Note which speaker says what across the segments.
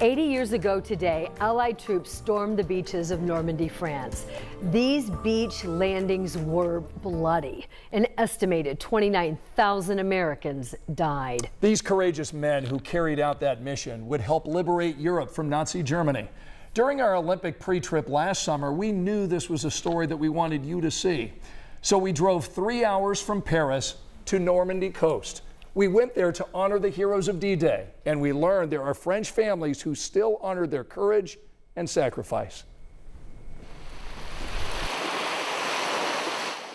Speaker 1: 80 years ago today, Allied troops stormed the beaches of Normandy, France. These beach landings were bloody. An estimated 29,000 Americans died.
Speaker 2: These courageous men who carried out that mission would help liberate Europe from Nazi Germany. During our Olympic pre-trip last summer, we knew this was a story that we wanted you to see. So we drove 3 hours from Paris to Normandy coast. We went there to honor the heroes of D-Day, and we learned there are French families who still honor their courage and sacrifice.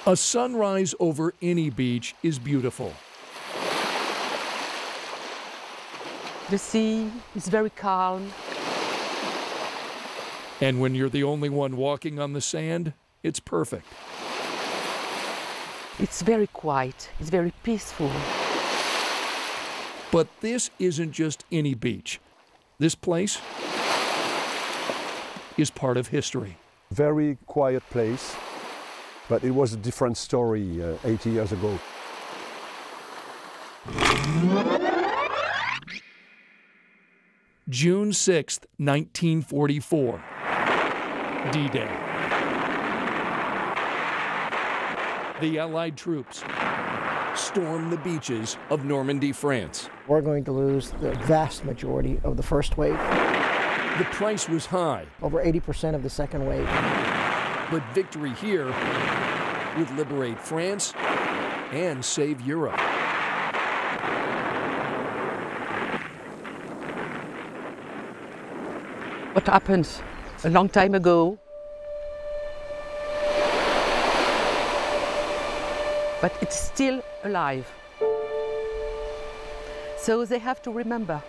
Speaker 2: A sunrise over any beach is beautiful.
Speaker 3: The sea is very calm.
Speaker 2: And when you're the only one walking on the sand, it's perfect.
Speaker 3: It's very quiet, it's very peaceful.
Speaker 2: But this isn't just any beach. This place is part of history.
Speaker 4: Very quiet place, but it was a different story 80 years ago.
Speaker 2: June 6th, 1944. D-Day. The Allied troops storm the beaches of Normandy, France.
Speaker 5: We're going to lose the vast majority of the first wave.
Speaker 2: The price was high.
Speaker 5: Over 80% of the second wave.
Speaker 2: But victory here would liberate France and save Europe.
Speaker 3: What happened a long time ago, but it's still alive. So they have to remember.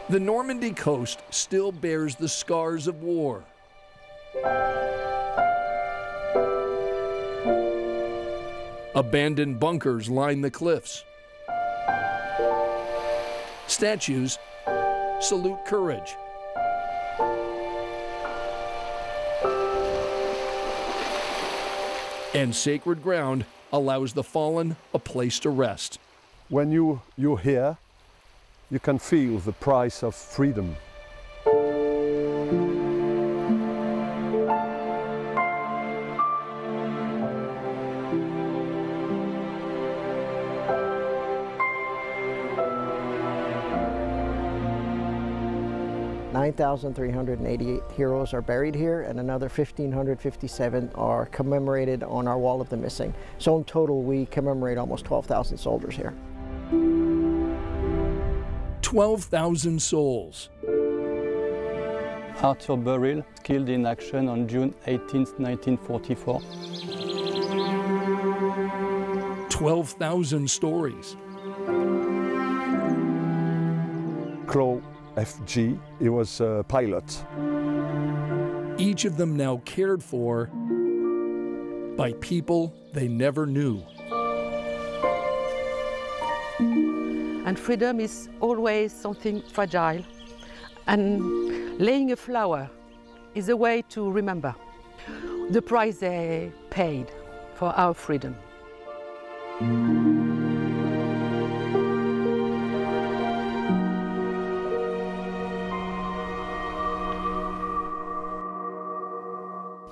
Speaker 2: The Normandy coast still bears the scars of war. Abandoned bunkers line the cliffs. Statues salute courage. And sacred ground allows the fallen a place to rest.
Speaker 4: When you're here, you can feel the price of freedom.
Speaker 5: (9,388) heroes are buried here, and another 1,557 are commemorated on our Wall of the Missing. So in total, we commemorate almost 12,000 soldiers here.
Speaker 2: 12,000 souls.
Speaker 6: Arthur Burrell, killed in action on June 18, 1944.
Speaker 2: 12,000 stories.
Speaker 4: Claude FG, he was a pilot.
Speaker 2: Each of them now cared for by people they never knew.
Speaker 3: And freedom is always something fragile. And laying a flower is a way to remember the price they paid for our freedom.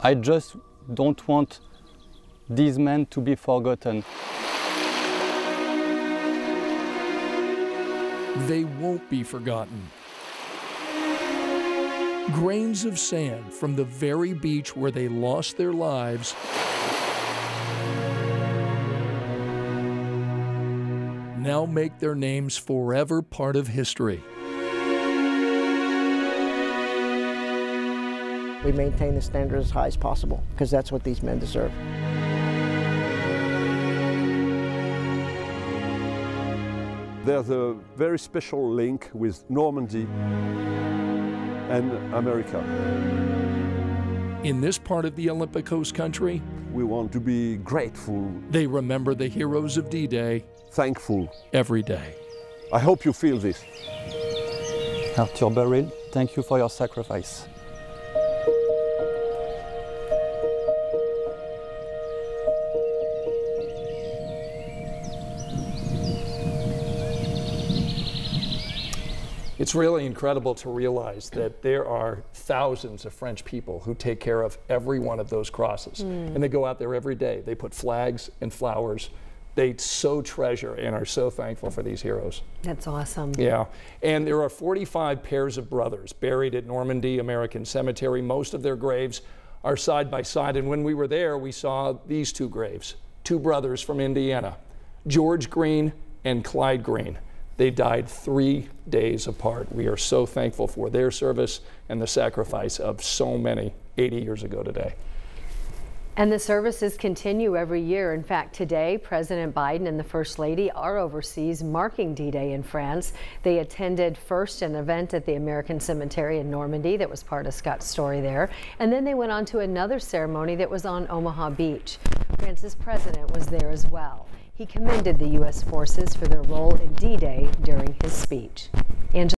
Speaker 6: I just don't want these men to be forgotten.
Speaker 2: They won't be forgotten. Grains of sand from the very beach where they lost their lives now make their names forever part of history.
Speaker 5: We maintain the standard as high as possible, because that's what these men deserve.
Speaker 4: There's a very special link with Normandy and America.
Speaker 2: In this part of the Olympic coast country,
Speaker 4: We want to be grateful,
Speaker 2: they remember the heroes of D-Day
Speaker 4: thankful.
Speaker 2: every day.
Speaker 4: I hope you feel this.
Speaker 6: Arthur Burrell, thank you for your sacrifice.
Speaker 2: It's really incredible to realize that there are thousands of French people who take care of every one of those crosses. And they go out there every day. They put flags and flowers. They so treasure and are so thankful for these heroes.
Speaker 1: That's awesome.
Speaker 2: Yeah, and there are 45 pairs of brothers buried at Normandy American Cemetery. Most of their graves are side by side, and when we were there, we saw these two graves, two brothers from Indiana, George Green and Clyde Green. They died 3 days apart. We are so thankful for their service and the sacrifice of so many 80 years ago today.
Speaker 1: And the services continue every year. In fact, today, President Biden and the First Lady are overseas marking D-Day in France. They attended first an event at the American Cemetery in Normandy that was part of Scott's story there. And then they went on to another ceremony that was on Omaha Beach. France's president was there as well. He commended the U.S. forces for their role in D-Day during his speech.